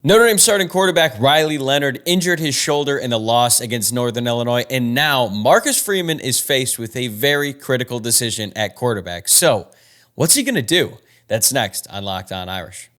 Notre Dame starting quarterback Riley Leonard injured his shoulder in the loss against Northern Illinois, and now Marcus Freeman is faced with a very critical decision at quarterback. So, what's he going to do? That's next on Locked On Irish.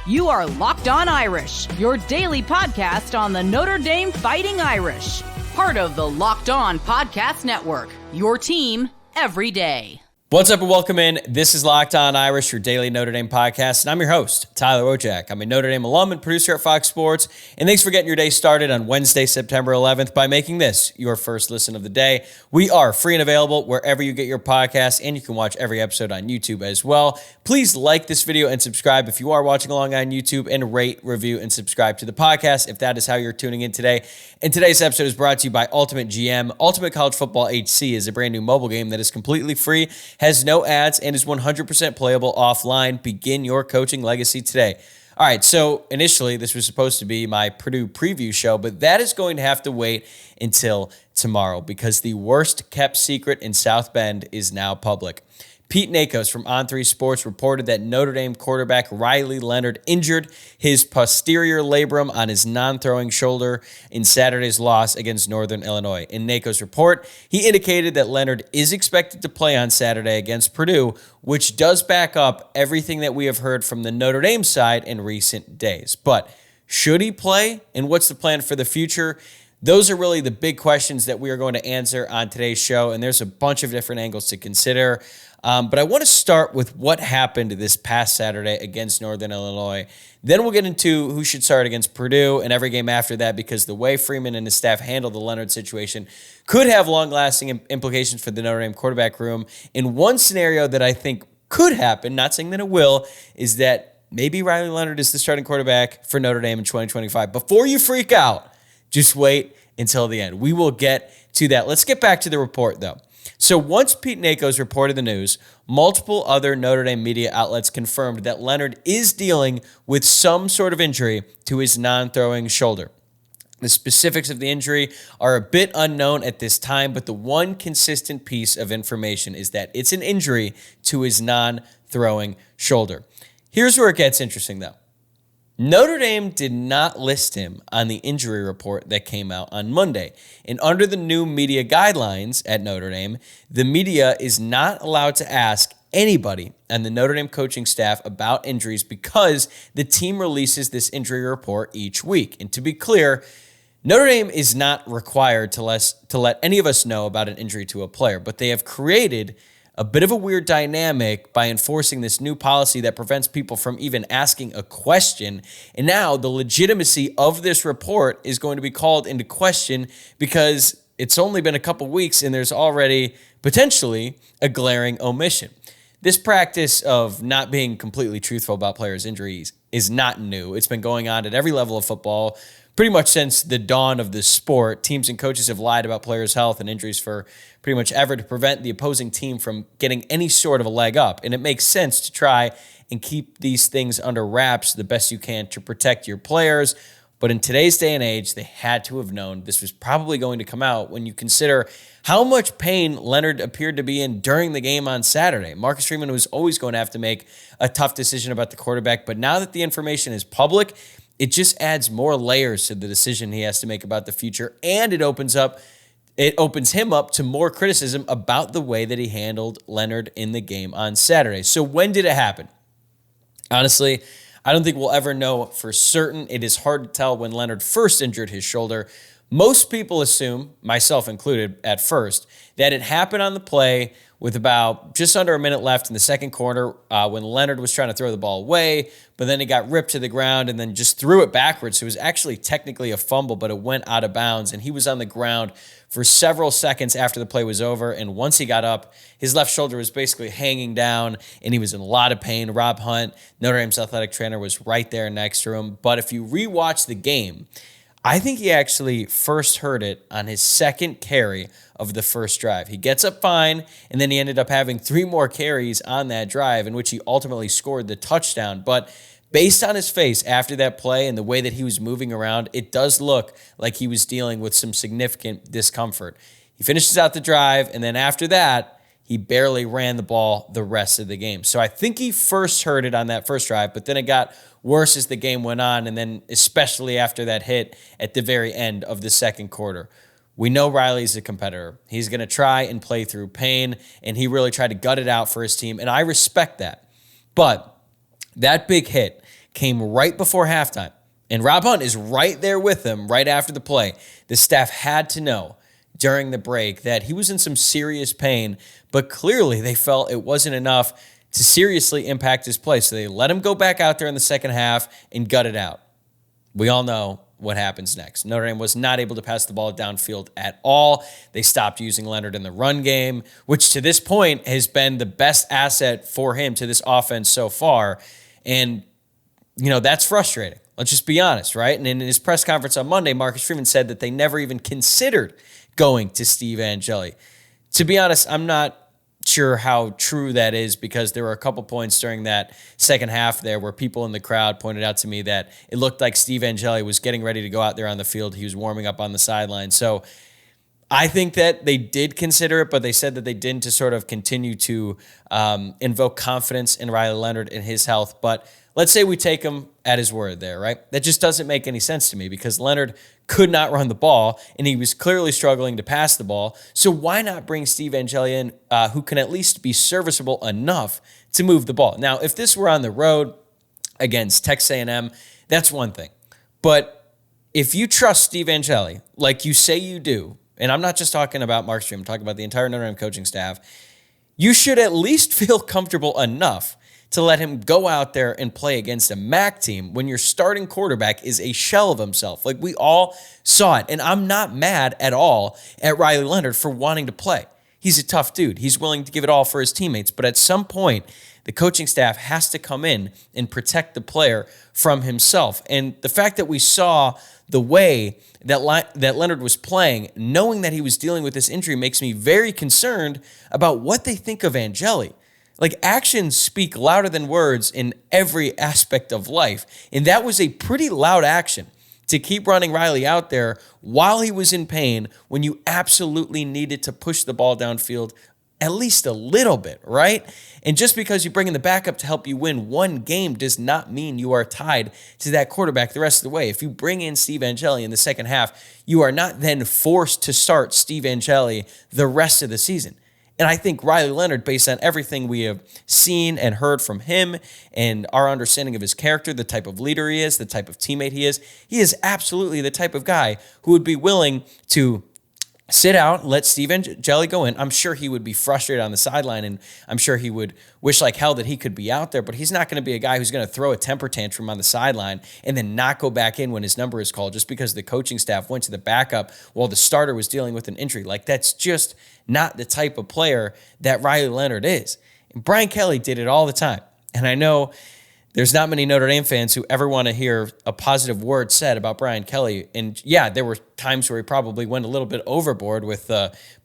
You are Locked On Irish, your daily podcast on the Notre Dame Fighting Irish, part of the Locked On Podcast Network, your team every day. What's up and welcome in. This is Locked On Irish, your daily Notre Dame podcast, and I'm your host, Tyler Wojciak. I'm a Notre Dame alum and producer at Fox Sports, and thanks for getting your day started on Wednesday, September 11th by making this your first listen of the day. We are free and available wherever you get your podcasts, and you can watch every episode on YouTube as well. Please like this video and subscribe if you are watching along on YouTube, and rate, review, and subscribe to the podcast if that is how you're tuning in today. And today's episode is brought to you by Ultimate GM. Ultimate College Football HC is a brand new mobile game that is completely free, has no ads, and is 100% playable offline. Begin your coaching legacy today. All right, so initially this was supposed to be my Purdue preview show, but that is going to have to wait until tomorrow because the worst kept secret in South Bend is now public. Pete Nakos from On3 Sports reported that Notre Dame quarterback Riley Leonard injured his posterior labrum on his non-throwing shoulder in Saturday's loss against Northern Illinois. In Nakos' report, he indicated that Leonard is expected to play on Saturday against Purdue, which does back up everything that we have heard from the Notre Dame side in recent days. But should he play, and what's the plan for the future? Those are really the big questions that we are going to answer on today's show, and there's a bunch of different angles to consider. But I want to start with what happened this past Saturday against Northern Illinois. Then we'll get into who should start against Purdue and every game after that, because the way Freeman and his staff handled the Leonard situation could have long-lasting implications for the Notre Dame quarterback room. In one scenario that I think could happen, not saying that it will, is that maybe Riley Leonard is the starting quarterback for Notre Dame in 2025. Before you freak out, just wait until the end. We will get to that. Let's get back to the report, though. So once Pete Nakos reported the news, multiple other Notre Dame media outlets confirmed that Leonard is dealing with some sort of injury to his non-throwing shoulder. The specifics of the injury are a bit unknown at this time, but the one consistent piece of information is that it's an injury to his non-throwing shoulder. Here's where it gets interesting, though. Notre Dame did not list him on the injury report that came out on Monday. And under the new media guidelines at Notre Dame, the media is not allowed to ask anybody on the Notre Dame coaching staff about injuries because the team releases this injury report each week. And to be clear, Notre Dame is not required to let any of us know about an injury to a player, but they have created a bit of a weird dynamic by enforcing this new policy that prevents people from even asking a question. And now the legitimacy of this report is going to be called into question because it's only been a couple weeks and there's already potentially a glaring omission. This practice of not being completely truthful about players' injuries is not new. It's been going on at every level of football pretty much since the dawn of the sport. Teams and coaches have lied about players' health and injuries for pretty much ever to prevent the opposing team from getting any sort of a leg up. And it makes sense to try and keep these things under wraps the best you can to protect your players. But in today's day and age, they had to have known this was probably going to come out when you consider how much pain Leonard appeared to be in during the game on Saturday. Marcus Freeman was always going to have to make a tough decision about the quarterback, but now that the information is public, it just adds more layers to the decision he has to make about the future, and it opens him up to more criticism about the way that he handled Leonard in the game on Saturday. So when did it happen? Honestly, I don't think we'll ever know for certain. It is hard to tell when Leonard first injured his shoulder. Most people assume, myself included at first, that it happened on the play with about just under a minute left in the second quarter when Leonard was trying to throw the ball away, but then he got ripped to the ground and then just threw it backwards. So it was actually technically a fumble, but it went out of bounds, and he was on the ground for several seconds after the play was over, and once he got up, his left shoulder was basically hanging down, and he was in a lot of pain. Rob Hunt, Notre Dame's athletic trainer, was right there next to him. But if you rewatch the game, I think he actually first heard it on his second carry of the first drive. He gets up fine, and then he ended up having 3 more carries on that drive in which he ultimately scored the touchdown. But based on his face after that play and the way that he was moving around, it does look like he was dealing with some significant discomfort. He finishes out the drive, and then after that, he barely ran the ball the rest of the game. So I think he first heard it on that first drive, but then it got worse as the game went on, and then especially after that hit at the very end of the second quarter. We know Riley's a competitor. He's going to try and play through pain, and he really tried to gut it out for his team, and I respect that. But that big hit came right before halftime, and Rob Hunt is right there with him right after the play. The staff had to know during the break that he was in some serious pain, but clearly they felt it wasn't enough to seriously impact his play. So they let him go back out there in the second half and gut it out. We all know what happens next. Notre Dame was not able to pass the ball downfield at all. They stopped using Leonard in the run game, which to this point has been the best asset for him to this offense so far. And, that's frustrating. Let's just be honest, right? And in his press conference on Monday, Marcus Freeman said that they never even considered going to Steve Angeli. To be honest, I'm not sure how true that is, because there were a couple points during that second half there where people in the crowd pointed out to me that it looked like Steve Angeli was getting ready to go out there on the field. He was warming up on the sideline. So I think that they did consider it, but they said that they didn't, to sort of continue to invoke confidence in Riley Leonard and his health. But let's say we take him at his word there, right? That just doesn't make any sense to me, because Leonard could not run the ball, and he was clearly struggling to pass the ball. So why not bring Steve Angeli in, who can at least be serviceable enough to move the ball? Now, if this were on the road against Texas A&M, that's one thing. But if you trust Steve Angeli, like you say you do, and I'm not just talking about Mark Stream, I'm talking about the entire Notre Dame coaching staff, you should at least feel comfortable enough to let him go out there and play against a MAC team when your starting quarterback is a shell of himself. Like, we all saw it. And I'm not mad at all at Riley Leonard for wanting to play. He's a tough dude. He's willing to give it all for his teammates. But at some point, the coaching staff has to come in and protect the player from himself. And the fact that we saw the way that Leonard was playing, knowing that he was dealing with this injury, makes me very concerned about what they think of Angeli. Like, actions speak louder than words in every aspect of life. And that was a pretty loud action to keep running Riley out there while he was in pain, when you absolutely needed to push the ball downfield at least a little bit, right? And just because you bring in the backup to help you win one game does not mean you are tied to that quarterback the rest of the way. If you bring in Steve Angeli in the second half, you are not then forced to start Steve Angeli the rest of the season. And I think Riley Leonard, based on everything we have seen and heard from him and our understanding of his character, the type of leader he is, the type of teammate he is absolutely the type of guy who would be willing to sit out, let Steve Angeli go in. I'm sure he would be frustrated on the sideline, and I'm sure he would wish like hell that he could be out there, but he's not going to be a guy who's going to throw a temper tantrum on the sideline and then not go back in when his number is called just because the coaching staff went to the backup while the starter was dealing with an injury. Like, that's just not the type of player that Riley Leonard is. And Brian Kelly did it all the time. And I know there's not many Notre Dame fans who ever want to hear a positive word said about Brian Kelly. And yeah, there were times where he probably went a little bit overboard with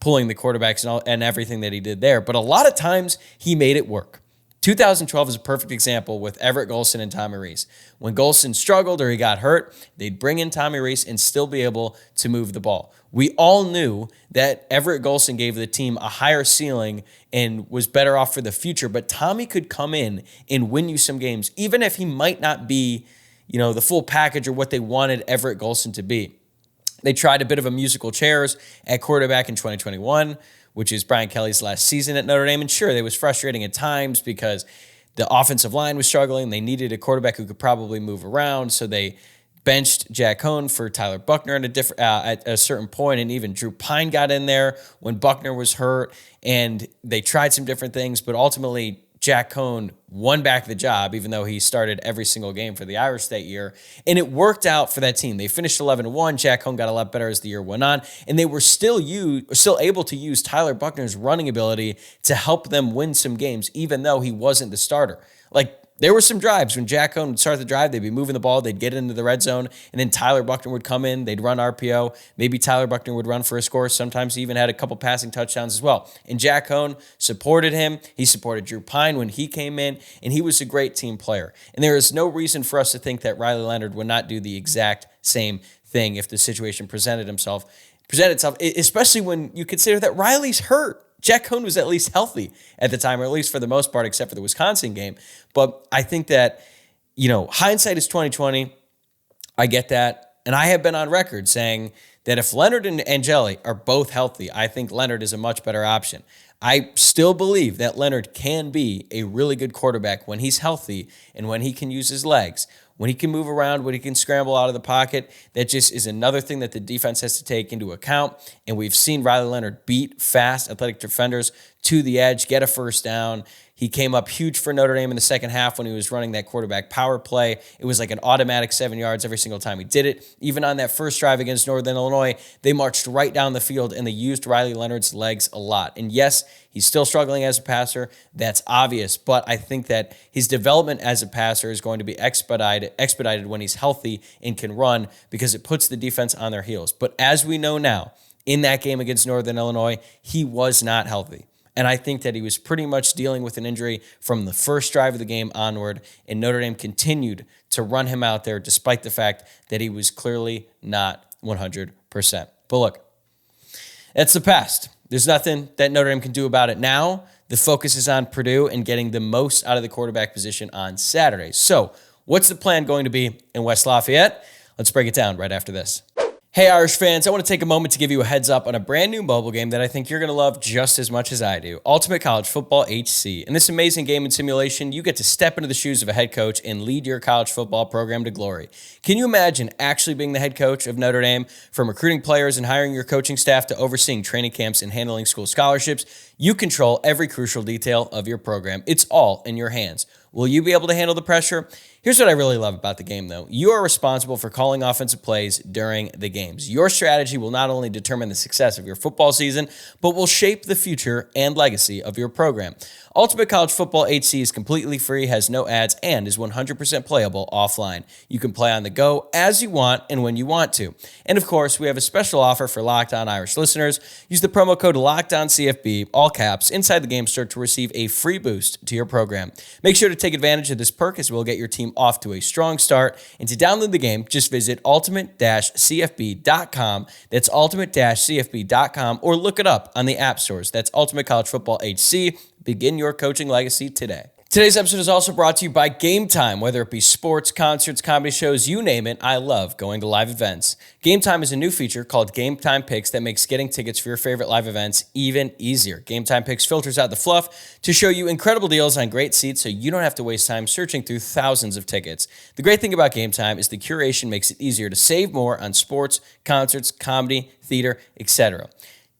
pulling the quarterbacks and everything that he did there. But a lot of times he made it work. 2012 is a perfect example with Everett Golson and Tommy Rees. When Golson struggled or he got hurt, they'd bring in Tommy Rees and still be able to move the ball. We all knew that Everett Golson gave the team a higher ceiling and was better off for the future, but Tommy could come in and win you some games, even if he might not be, the full package or what they wanted Everett Golson to be. They tried a bit of a musical chairs at quarterback in 2021, which is Brian Kelly's last season at Notre Dame. And sure, it was frustrating at times because the offensive line was struggling. They needed a quarterback who could probably move around, so they benched Jack Cohn for Tyler Buckner at a certain point, and even Drew Pine got in there when Buckner was hurt, and they tried some different things, but ultimately Jack Cohn won back the job, even though he started every single game for the Irish that year, and it worked out for that team. They finished 11-1. Jack Cohn got a lot better as the year went on, and they were still able to use Tyler Buckner's running ability to help them win some games, even though he wasn't the starter. Like, there were some drives when Jack Cohn would start the drive, they'd be moving the ball, they'd get into the red zone, and then Tyler Buckner would come in, they'd run RPO, maybe Tyler Buckner would run for a score, sometimes he even had a couple passing touchdowns as well. And Jack Cohn supported him, he supported Drew Pine when he came in, and he was a great team player. And there is no reason for us to think that Riley Leonard would not do the exact same thing if the situation presented itself, especially when you consider that Riley's hurt. Jack Cohn was at least healthy at the time, or at least for the most part, except for the Wisconsin game. But I think that, hindsight is 2020. I get that. And I have been on record saying that if Leonard and Angeli are both healthy, I think Leonard is a much better option. I still believe that Leonard can be a really good quarterback when he's healthy and when he can use his legs, when he can move around, when he can scramble out of the pocket. That just is another thing that the defense has to take into account. And we've seen Riley Leonard beat fast, athletic defenders to the edge, get a first down. He came up huge for Notre Dame in the second half when he was running that quarterback power play. It was like an automatic 7 yards every single time he did it. Even on that first drive against Northern Illinois, they marched right down the field and they used Riley Leonard's legs a lot. And yes, he's still struggling as a passer. That's obvious. But I think that his development as a passer is going to be expedited when he's healthy and can run, because it puts the defense on their heels. But as we know now, in that game against Northern Illinois, he was not healthy. And I think that he was pretty much dealing with an injury from the first drive of the game onward, and Notre Dame continued to run him out there despite the fact that he was clearly not 100%. But look, that's the past. There's nothing that Notre Dame can do about it now. The focus is on Purdue and getting the most out of the quarterback position on Saturday. So what's the plan going to be in West Lafayette? Let's break it down right after this. Hey, Irish fans, I want to take a moment to give you a heads up on a brand new mobile game that I think you're going to love just as much as I do, Ultimate College Football HC. In this amazing game and simulation, you get to step into the shoes of a head coach and lead your college football program to glory. Can you imagine actually being the head coach of Notre Dame? From recruiting players and hiring your coaching staff to overseeing training camps and handling school scholarships, you control every crucial detail of your program. It's all in your hands. Will you be able to handle the pressure? Here's what I really love about the game, though. You are responsible for calling offensive plays during the games. Your strategy will not only determine the success of your football season, but will shape the future and legacy of your program. Ultimate College Football HC is completely free, has no ads, and is 100% playable offline. You can play on the go as you want and when you want to. And of course, we have a special offer for Locked On Irish listeners. Use the promo code LOCKEDONCFB, all caps, inside the game store to receive a free boost to your program. Make sure to take advantage of this perk, as we'll get your team off to a strong start. And to download the game, just visit ultimate-cfb.com. That's ultimate-cfb.com, or look it up on the app stores. That's Ultimate College Football HC. Begin your coaching legacy today. Today's episode is also brought to you by Gametime. Whether it be sports, concerts, comedy shows, you name it, I love going to live events. Gametime is a new feature called Gametime Picks that makes getting tickets for your favorite live events even easier. Gametime Picks filters out the fluff to show you incredible deals on great seats so you don't have to waste time searching through thousands of tickets. The great thing about Gametime is the curation makes it easier to save more on sports, concerts, comedy, theater, etc.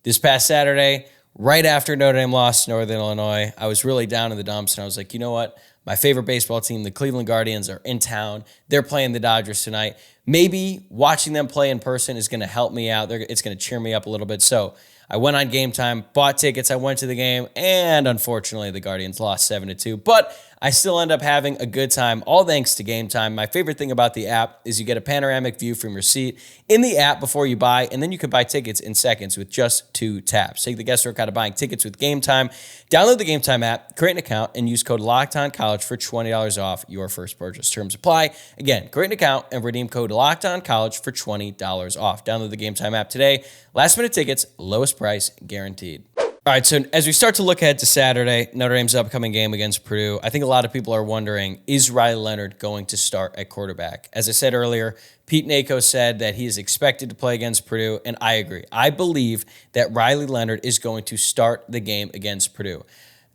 This past Saturday, right after Notre Dame lost to Northern Illinois, I was really down in the dumps, and I was like, you know what? My favorite baseball team, the Cleveland Guardians, are in town. They're playing the Dodgers tonight. Maybe watching them play in person is going to help me out. It's going to cheer me up a little bit. So I went on Gametime, bought tickets. I went to the game, and unfortunately, the Guardians lost 7-2. But I still end up having a good time, all thanks to Gametime. My favorite thing about the app is you get a panoramic view from your seat in the app before you buy, and then you can buy tickets in seconds with just 2 taps. Take the guesswork out of buying tickets with Gametime. Download the Gametime app, create an account, and use code LOCKEDONCOLLEGE for $20 off your first purchase. Terms apply. Again, create an account and redeem code LOCKEDONCOLLEGE for $20 off. Download the Gametime app today. Last minute tickets, lowest price guaranteed. All right, so as we start to look ahead to Saturday, Notre Dame's upcoming game against Purdue, I think a lot of people are wondering, is Riley Leonard going to start at quarterback? As I said earlier, Pete Nakos said that he is expected to play against Purdue, and I agree. I believe that Riley Leonard is going to start the game against Purdue.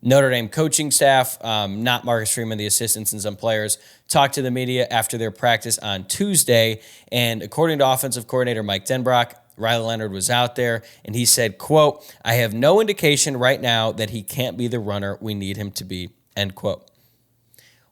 Notre Dame coaching staff, not Marcus Freeman, the assistants and some players, talked to the media after their practice on Tuesday, and according to offensive coordinator Mike Denbrock, Riley Leonard was out there, and he said, quote, "I have no indication right now that he can't be the runner we need him to be," end quote.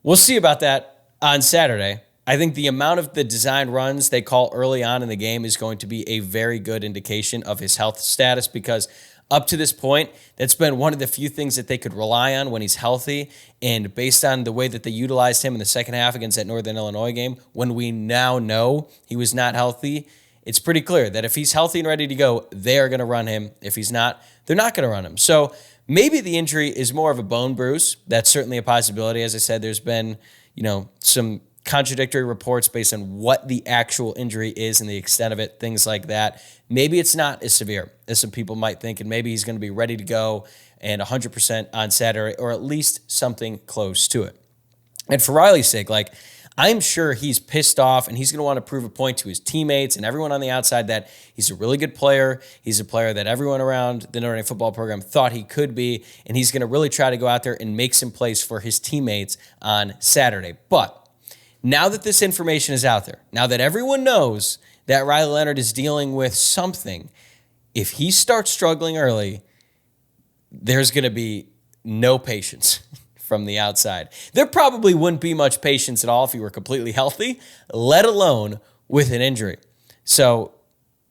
We'll see about that on Saturday. I think the amount of the design runs they call early on in the game is going to be a very good indication of his health status, because up to this point, that's been one of the few things that they could rely on when he's healthy. And based on the way that they utilized him in the second half against that Northern Illinois game, when we now know he was not healthy, it's pretty clear that if he's healthy and ready to go, they are going to run him. If he's not, they're not going to run him. So maybe the injury is more of a bone bruise. That's certainly a possibility. As I said, there's been, some contradictory reports based on what the actual injury is and the extent of it, things like that. Maybe it's not as severe as some people might think, and maybe he's going to be ready to go and 100% on Saturday, or at least something close to it. And for Riley's sake, I'm sure he's pissed off and he's going to want to prove a point to his teammates and everyone on the outside that he's a really good player. He's a player that everyone around the Notre Dame football program thought he could be, and he's going to really try to go out there and make some plays for his teammates on Saturday. But now that this information is out there, now that everyone knows that Riley Leonard is dealing with something, if he starts struggling early, there's going to be no patience from the outside. There probably wouldn't be much patience at all if he were completely healthy, let alone with an injury. So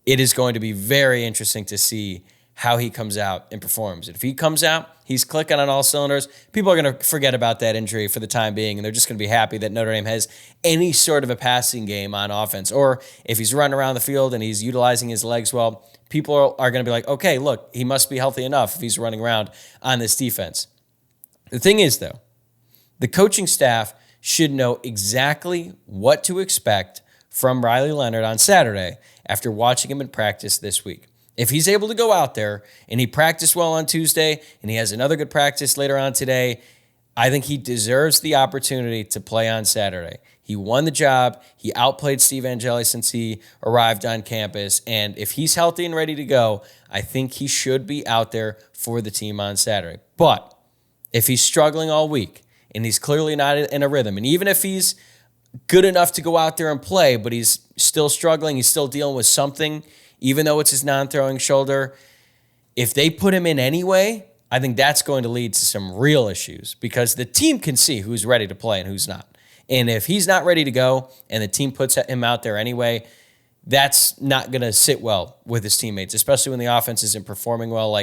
it is going to be very interesting to see how he comes out and performs. And if he comes out, he's clicking on all cylinders, people are going to forget about that injury for the time being, and they're just going to be happy that Notre Dame has any sort of a passing game on offense. Or if he's running around the field and he's utilizing his legs well, people are going to be like, okay, look, he must be healthy enough if he's running around on this defense. The thing is, though, the coaching staff should know exactly what to expect from Riley Leonard on Saturday after watching him in practice this week. If he's able to go out there and he practiced well on Tuesday and he has another good practice later on today, I think he deserves the opportunity to play on Saturday. He won the job. He outplayed Steve Angeli since he arrived on campus. And if he's healthy and ready to go, I think he should be out there for the team on Saturday. But if he's struggling all week and he's clearly not in a rhythm, and even if he's good enough to go out there and play, but he's still struggling, he's still dealing with something, even though it's his non-throwing shoulder, if they put him in anyway, I think that's going to lead to some real issues because the team can see who's ready to play and who's not. And if he's not ready to go and the team puts him out there anyway, that's not going to sit well with his teammates, especially when the offense isn't performing well.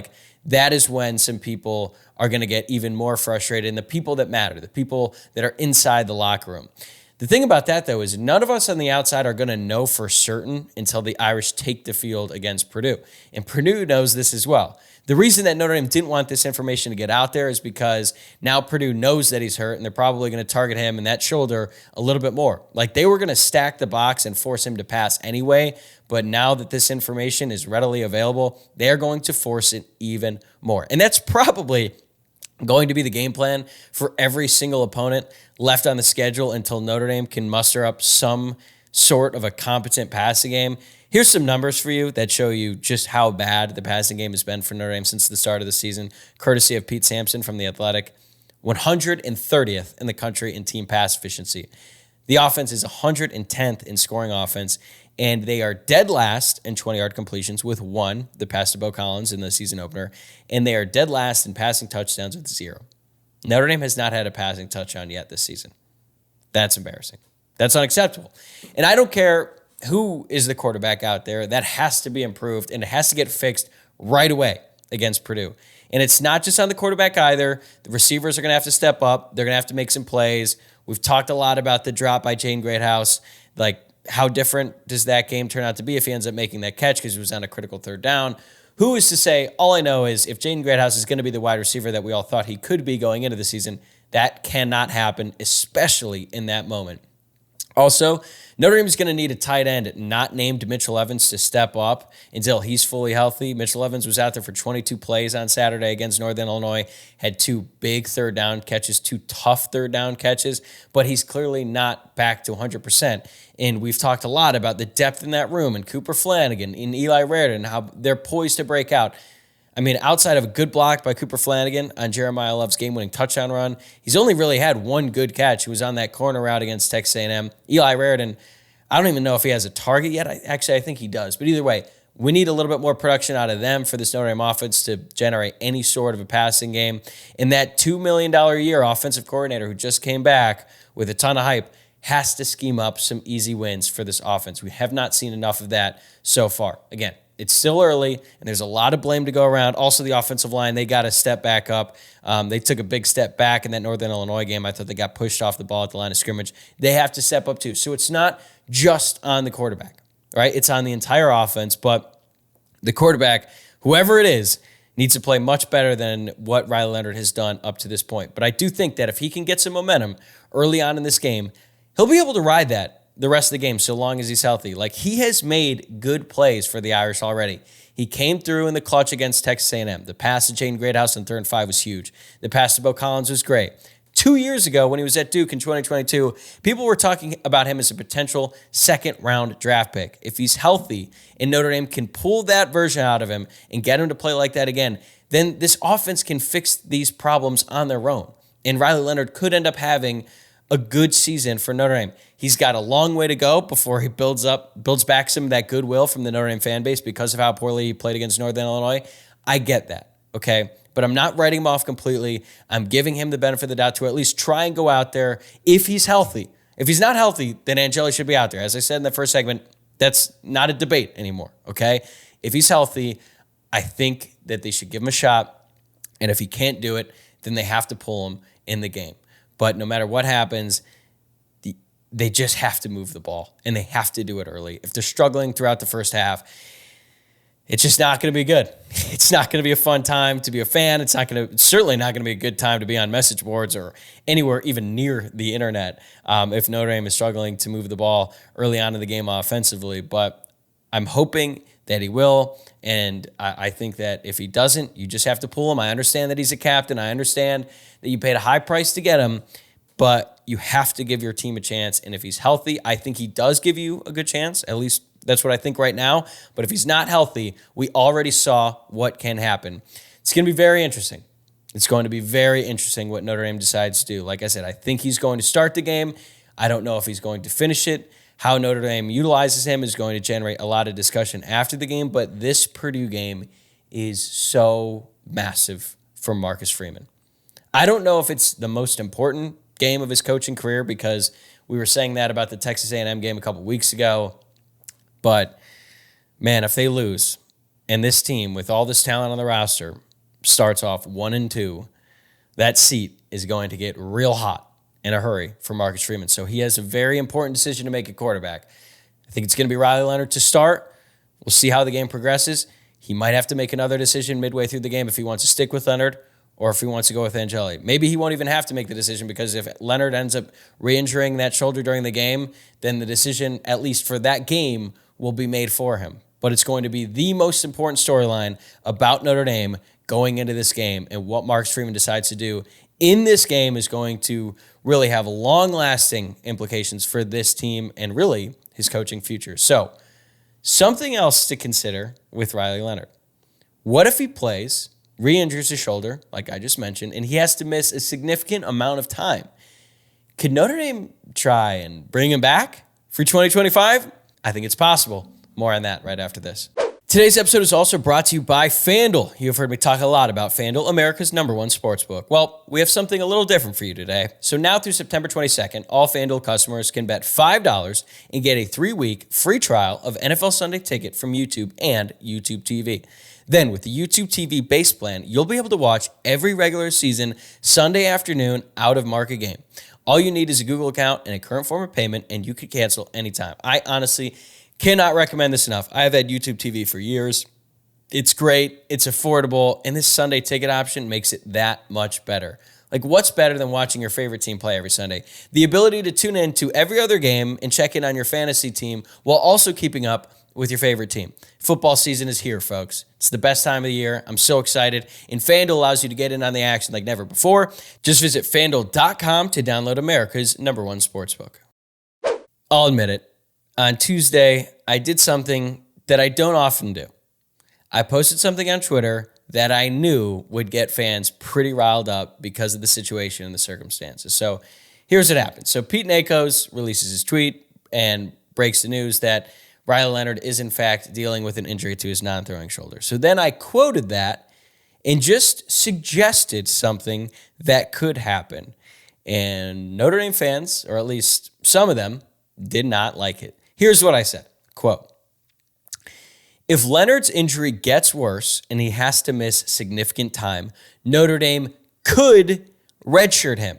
That is when some people are going to get even more frustrated, and the people that matter, the people that are inside the locker room. The thing about that, though, is none of us on the outside are going to know for certain until the Irish take the field against Purdue. And Purdue knows this as well. The reason that Notre Dame didn't want this information to get out there is because now Purdue knows that he's hurt, and they're probably going to target him and that shoulder a little bit more. They were going to stack the box and force him to pass anyway, but now that this information is readily available, they're going to force it even more. And that's probably going to be the game plan for every single opponent left on the schedule until Notre Dame can muster up some sort of a competent passing game. Here's some numbers for you that show you just how bad the passing game has been for Notre Dame since the start of the season, courtesy of Pete Sampson from The Athletic. 130th in the country in team pass efficiency. The offense is 110th in scoring offense, and they are dead last in 20-yard completions with 1, the pass to Bo Collins in the season opener, and they are dead last in passing touchdowns with 0. Notre Dame has not had a passing touchdown yet this season. That's embarrassing. That's unacceptable. And I don't care who is the quarterback out there. That has to be improved, and it has to get fixed right away against Purdue. And it's not just on the quarterback either. The receivers are going to have to step up. They're going to have to make some plays. We've talked a lot about the drop by Jaden Greathouse. How different does that game turn out to be if he ends up making that catch because he was on a critical third down? Who is to say? All I know is if Jaden Greathouse is going to be the wide receiver that we all thought he could be going into the season, that cannot happen, especially in that moment. Also, Notre Dame is going to need a tight end not named Mitchell Evans to step up until he's fully healthy. Mitchell Evans was out there for 22 plays on Saturday against Northern Illinois, had 2 big third down catches, 2 tough third down catches, but he's clearly not back to 100%. And we've talked a lot about the depth in that room and Cooper Flanagan and Eli Raridon and how they're poised to break out. Outside of a good block by Cooper Flanagan on Jeremiah Love's game-winning touchdown run, he's only really had 1 good catch. He was on that corner route against Texas A&M. Eli Raridon, I don't even know if he has a target yet. I think he does. But either way, we need a little bit more production out of them for this Notre Dame offense to generate any sort of a passing game. And that $2 million a year offensive coordinator who just came back with a ton of hype has to scheme up some easy wins for this offense. We have not seen enough of that so far. Again, it's still early, and there's a lot of blame to go around. Also, the offensive line, they got to step back up. They took a big step back in that Northern Illinois game. I thought they got pushed off the ball at the line of scrimmage. They have to step up too. So it's not just on the quarterback, right? It's on the entire offense, but the quarterback, whoever it is, needs to play much better than what Riley Leonard has done up to this point. But I do think that if he can get some momentum early on in this game, he'll be able to ride that the rest of the game so long as he's healthy. Like, he has made good plays for the Irish already. He came through in the clutch against Texas A&M. The pass to Jaden Greathouse in 3rd and 5 was huge. The pass to Bo Collins was great. 2 years ago, when he was at Duke in 2022, people were talking about him as a potential second-round draft pick. If he's healthy and Notre Dame can pull that version out of him and get him to play like that again, then this offense can fix these problems on their own. And Riley Leonard could end up having a good season for Notre Dame. He's got a long way to go before he builds back some of that goodwill from the Notre Dame fan base because of how poorly he played against Northern Illinois. I get that, okay? But I'm not writing him off completely. I'm giving him the benefit of the doubt to at least try and go out there if he's healthy. If he's not healthy, then Angeli should be out there. As I said in the first segment, that's not a debate anymore, okay? If he's healthy, I think that they should give him a shot. And if he can't do it, then they have to pull him in the game. But no matter what happens, they just have to move the ball, and they have to do it early. If they're struggling throughout the first half, it's just not going to be good. It's not going to be a fun time to be a fan. It's certainly not going to be a good time to be on message boards or anywhere even near the internet if Notre Dame is struggling to move the ball early on in the game offensively. But I'm hoping that he will, and I think that if he doesn't, you just have to pull him. I understand that he's a captain. I understand that you paid a high price to get him, but you have to give your team a chance. And if he's healthy, I think he does give you a good chance. At least that's what I think right now. But if he's not healthy, we already saw what can happen. It's going to be very interesting. It's going to be very interesting what Notre Dame decides to do. Like I said, I think he's going to start the game. I don't know if he's going to finish it. How Notre Dame utilizes him is going to generate a lot of discussion after the game. But this Purdue game is so massive for Marcus Freeman. I don't know if it's the most important game of his coaching career because we were saying that about the Texas A&M game a couple weeks ago. But, man, if they lose and this team with all this talent on the roster starts off 1-2, that seat is going to get real hot in a hurry for Marcus Freeman. So he has a very important decision to make at quarterback. I think it's going to be Riley Leonard to start. We'll see how the game progresses. He might have to make another decision midway through the game if he wants to stick with Leonard or if he wants to go with Angeli. Maybe he won't even have to make the decision because if Leonard ends up re-injuring that shoulder during the game, then the decision, at least for that game, will be made for him. But it's going to be the most important storyline about Notre Dame going into this game, and what Marcus Freeman decides to do in this game is going to really have long-lasting implications for this team and really his coaching future. So, something else to consider with Riley Leonard. What if he plays, re-injures his shoulder, like I just mentioned, and he has to miss a significant amount of time? Could Notre Dame try and bring him back for 2025? I think it's possible. More on that right after this. Today's episode is also brought to you by FanDuel. You've heard me talk a lot about FanDuel, America's #1 sportsbook. Well, we have something a little different for you today. So now through September 22nd, all FanDuel customers can bet $5 and get a 3-week free trial of NFL Sunday Ticket from YouTube and YouTube TV. Then with the YouTube TV base plan, you'll be able to watch every regular season Sunday afternoon out of market game. All you need is a Google account and a current form of payment, and you could cancel anytime. I honestly cannot recommend this enough. I have had YouTube TV for years. It's great. It's affordable. And this Sunday ticket option makes it that much better. Like, what's better than watching your favorite team play every Sunday? The ability to tune in to every other game and check in on your fantasy team while also keeping up with your favorite team. Football season is here, folks. It's the best time of the year. I'm so excited. And FanDuel allows you to get in on the action like never before. Just visit FanDuel.com to download America's #1 sportsbook. I'll admit it. On Tuesday, I did something that I don't often do. I posted something on Twitter that I knew would get fans pretty riled up because of the situation and the circumstances. So here's what happened. So Pete Nakos releases his tweet and breaks the news that Riley Leonard is in fact dealing with an injury to his non-throwing shoulder. So then I quoted that and just suggested something that could happen. And Notre Dame fans, or at least some of them, did not like it. Here's what I said, quote, "If Leonard's injury gets worse and he has to miss significant time, Notre Dame could redshirt him.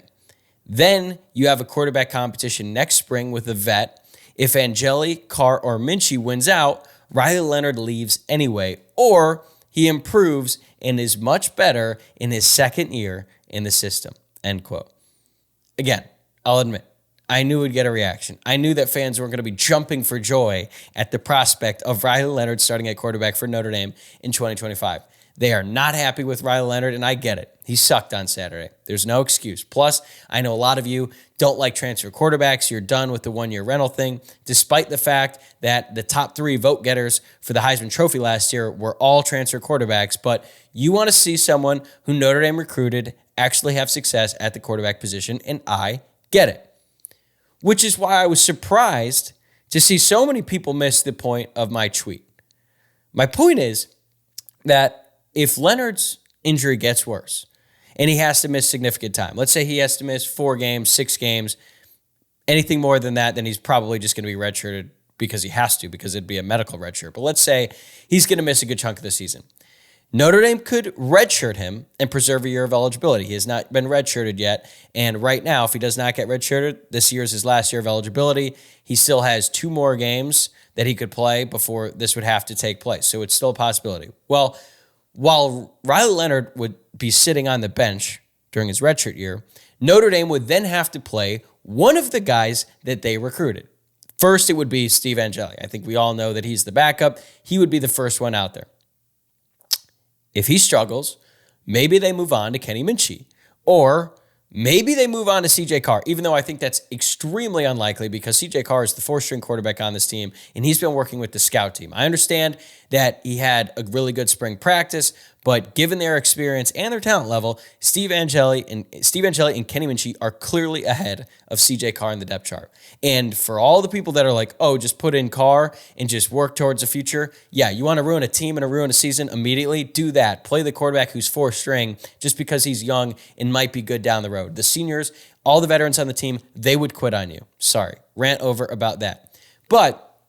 Then you have a quarterback competition next spring with a vet. If Angeli, Carr, or Minchie wins out, Riley Leonard leaves anyway, or he improves and is much better in his second year in the system," end quote. Again, I'll admit, I knew we'd get a reaction. I knew that fans were going to be jumping for joy at the prospect of Riley Leonard starting at quarterback for Notre Dame in 2025. They are not happy with Riley Leonard, and I get it. He sucked on Saturday. There's no excuse. Plus, I know a lot of you don't like transfer quarterbacks. You're done with the one-year rental thing, despite the fact that the top 3 vote getters for the Heisman Trophy last year were all transfer quarterbacks. But you want to see someone who Notre Dame recruited actually have success at the quarterback position, and I get it. Which is why I was surprised to see so many people miss the point of my tweet. My point is that if Leonard's injury gets worse and he has to miss significant time, let's say he has to miss 4 games, 6 games, anything more than that, then he's probably just going to be redshirted because he has to, because it'd be a medical redshirt. But let's say he's going to miss a good chunk of the season. Notre Dame could redshirt him and preserve a year of eligibility. He has not been redshirted yet, and right now, if he does not get redshirted, this year is his last year of eligibility. He still has 2 more games that he could play before this would have to take place, so it's still a possibility. Well, while Riley Leonard would be sitting on the bench during his redshirt year, Notre Dame would then have to play one of the guys that they recruited. First, it would be Steve Angeli. I think we all know that he's the backup. He would be the first one out there. If he struggles, maybe they move on to Kenny Minchie, or maybe they move on to CJ Carr, even though I think that's extremely unlikely because CJ Carr is the 4th-string quarterback on this team, and he's been working with the scout team. I understand that he had a really good spring practice, but given their experience and their talent level, Steve Angeli and Kenny Minchie are clearly ahead of CJ Carr in the depth chart. And for all the people that are like, oh, just put in Carr and just work towards the future, yeah, you want to ruin a team and ruin a season immediately? Do that. Play the quarterback who's 4th string just because he's young and might be good down the road. The seniors, all the veterans on the team, they would quit on you. Sorry. Rant over about that. But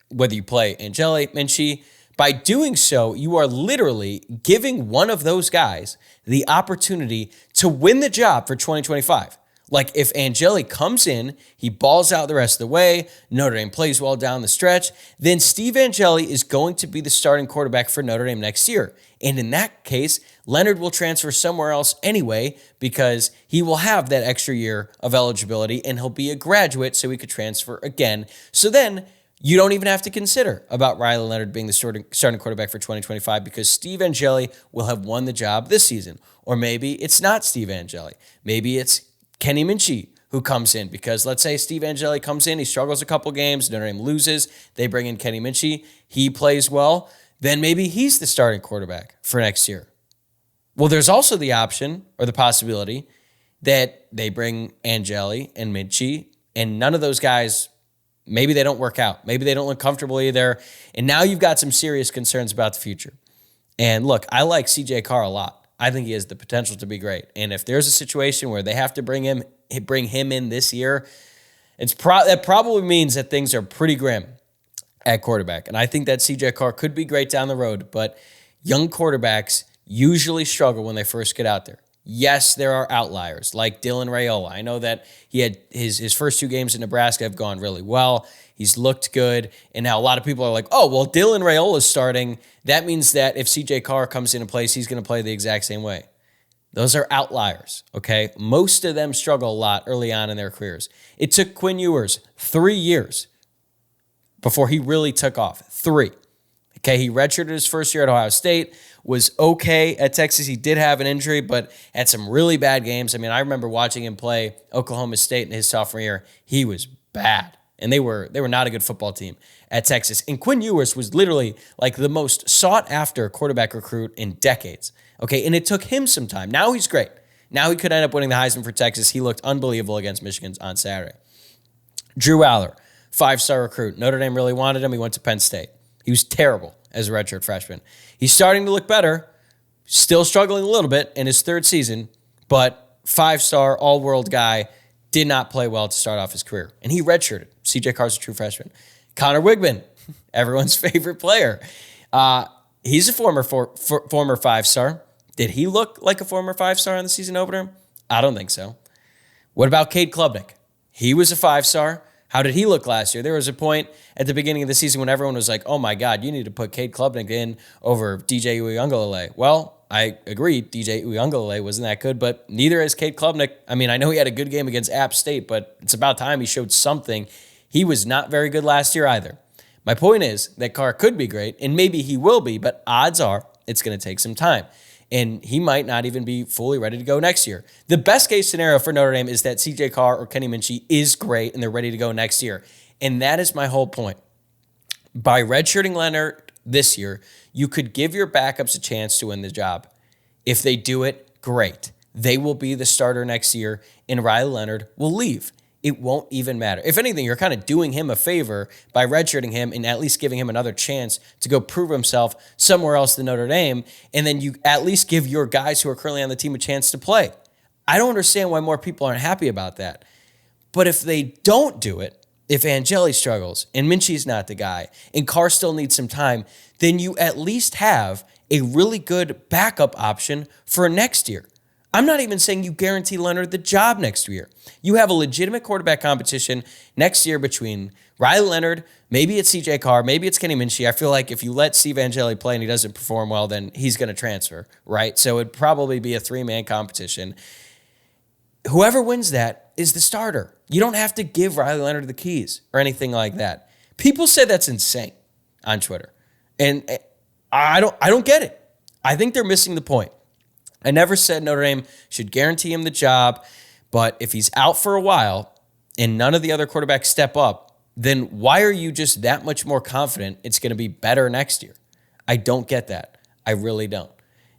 whether you play Angeli, Minchie, by doing so, you are literally giving one of those guys the opportunity to win the job for 2025. Like if Angeli comes in, he balls out the rest of the way, Notre Dame plays well down the stretch, then Steve Angeli is going to be the starting quarterback for Notre Dame next year. And in that case, Leonard will transfer somewhere else anyway because he will have that extra year of eligibility and he'll be a graduate so he could transfer again. So then you don't even have to consider about Riley Leonard being the starting quarterback for 2025 because Steve Angeli will have won the job this season. Or maybe it's not Steve Angeli. Maybe it's Kenny Minchie who comes in because let's say Steve Angeli comes in, he struggles a couple games, Notre Dame loses, they bring in Kenny Minchie, he plays well, then maybe he's the starting quarterback for next year. Well, there's also the option or the possibility that they bring Angeli and Minchie and none of those guys, maybe they don't work out. Maybe they don't look comfortable either. And now you've got some serious concerns about the future. And look, I like CJ Carr a lot. I think he has the potential to be great. And if there's a situation where they have to bring him in this year, that probably means that things are pretty grim at quarterback. And I think that CJ Carr could be great down the road, but young quarterbacks usually struggle when they first get out there. Yes, there are outliers like Dylan Raiola. I know that he had his first 2 games in Nebraska have gone really well. He's looked good. And now a lot of people are like, oh, well, Dylan Raiola is starting. That means that if CJ Carr comes into place, he's going to play the exact same way. Those are outliers, okay? Most of them struggle a lot early on in their careers. It took Quinn Ewers 3 years before he really took off. 3. Okay, he redshirted his first year at Ohio State, was okay at Texas. He did have an injury, but had some really bad games. I mean, I remember watching him play Oklahoma State in his sophomore year. He was bad, and they were not a good football team at Texas. And Quinn Ewers was literally like the most sought-after quarterback recruit in decades. Okay, and it took him some time. Now he's great. Now he could end up winning the Heisman for Texas. He looked unbelievable against Michigan on Saturday. Drew Aller, 5-star recruit. Notre Dame really wanted him. He went to Penn State. He was terrible as a redshirt freshman. He's starting to look better, still struggling a little bit in his 3rd season, but 5-star, all-world guy, did not play well to start off his career. And he redshirted. CJ Carr's a true freshman. Connor Wigman, everyone's favorite player. He's a former 5-star. Did he look like a former 5-star on the season opener? I don't think so. What about Cade Klubnik? He was a 5-star. How did he look last year? There was a point at the beginning of the season when everyone was like, oh my God, you need to put Cade Klubnik in over DJ Uiagalelei. Well, I agree, DJ Uiagalelei wasn't that good, but neither is Cade Klubnik. I mean, I know he had a good game against App State, but it's about time he showed something. He was not very good last year either. My point is that Carr could be great, and maybe he will be, but odds are it's going to take some time. And he might not even be fully ready to go next year. The best case scenario for Notre Dame is that CJ Carr or Kenny Minchey is great and they're ready to go next year. And that is my whole point. By redshirting Leonard this year, you could give your backups a chance to win the job. If they do it, great. They will be the starter next year, and Riley Leonard will leave. It won't even matter. If anything, you're kind of doing him a favor by redshirting him and at least giving him another chance to go prove himself somewhere else than Notre Dame, and then you at least give your guys who are currently on the team a chance to play. I don't understand why more people aren't happy about that. But if they don't do it, if Angeli struggles and Minchey's not the guy and Carr still needs some time, then you at least have a really good backup option for next year. I'm not even saying you guarantee Leonard the job next year. You have a legitimate quarterback competition next year between Riley Leonard, maybe it's CJ Carr, maybe it's Kenny Minchey. I feel like if you let Steve Angeli play and he doesn't perform well, then he's going to transfer, right? So it'd probably be a three-man competition. Whoever wins that is the starter. You don't have to give Riley Leonard the keys or anything like that. People say that's insane on Twitter. And I don't get it. I think they're missing the point. I never said Notre Dame should guarantee him the job, but if he's out for a while and none of the other quarterbacks step up, then why are you just that much more confident it's going to be better next year? I don't get that. I really don't.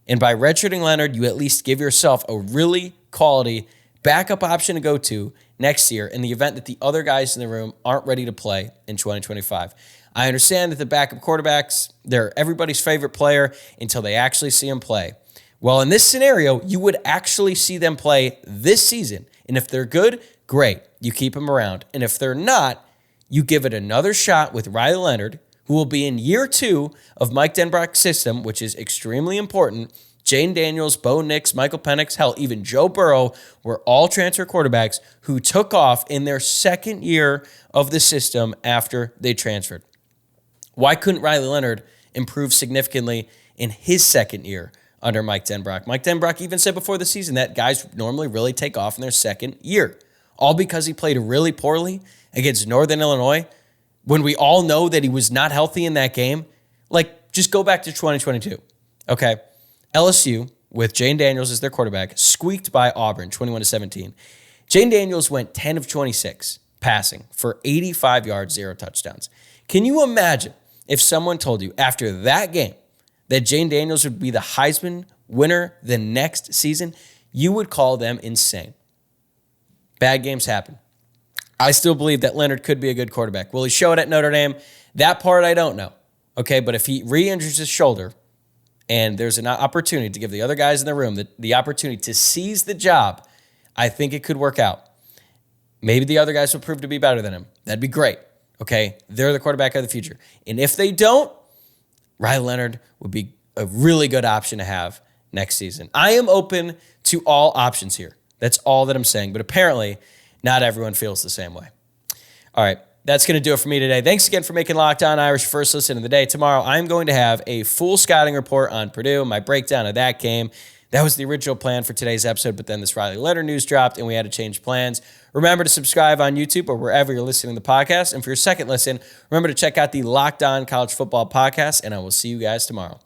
And by redshirting Leonard, you at least give yourself a really quality backup option to go to next year in the event that the other guys in the room aren't ready to play in 2025. I understand that the backup quarterbacks, they're everybody's favorite player until they actually see him play. Well, in this scenario, you would actually see them play this season. And if they're good, great. You keep them around. And if they're not, you give it another shot with Riley Leonard, who will be in year 2 of Mike Denbrock's system, which is extremely important. Jane Daniels, Bo Nix, Michael Penix, hell, even Joe Burrow were all transfer quarterbacks who took off in their second year of the system after they transferred. Why couldn't Riley Leonard improve significantly in his second year under Mike Denbrock? Mike Denbrock even said before the season that guys normally really take off in their second year, all because he played really poorly against Northern Illinois when we all know that he was not healthy in that game. Like, just go back to 2022, okay? LSU, with Jane Daniels as their quarterback, squeaked by Auburn 21-17. Jane Daniels went 10 of 26 passing for 85 yards, 0 touchdowns. Can you imagine if someone told you after that game that Jane Daniels would be the Heisman winner the next season? You would call them insane. Bad games happen. I still believe that Leonard could be a good quarterback. Will he show it at Notre Dame? That part I don't know. Okay, but if he re-injures his shoulder and there's an opportunity to give the other guys in the room the opportunity to seize the job, I think it could work out. Maybe the other guys will prove to be better than him. That'd be great. Okay, they're the quarterback of the future. And if they don't, Riley Leonard would be a really good option to have next season. I am open to all options here. That's all that I'm saying. But apparently, not everyone feels the same way. All right, that's going to do it for me today. Thanks again for making Locked On Irish your first listen of the day. Tomorrow, I'm going to have a full scouting report on Purdue, my breakdown of that game. That was the original plan for today's episode, but then this Riley Leonard news dropped, and we had to change plans. Remember to subscribe on YouTube or wherever you're listening to the podcast. And for your second listen, remember to check out the Locked On College Football podcast, and I will see you guys tomorrow.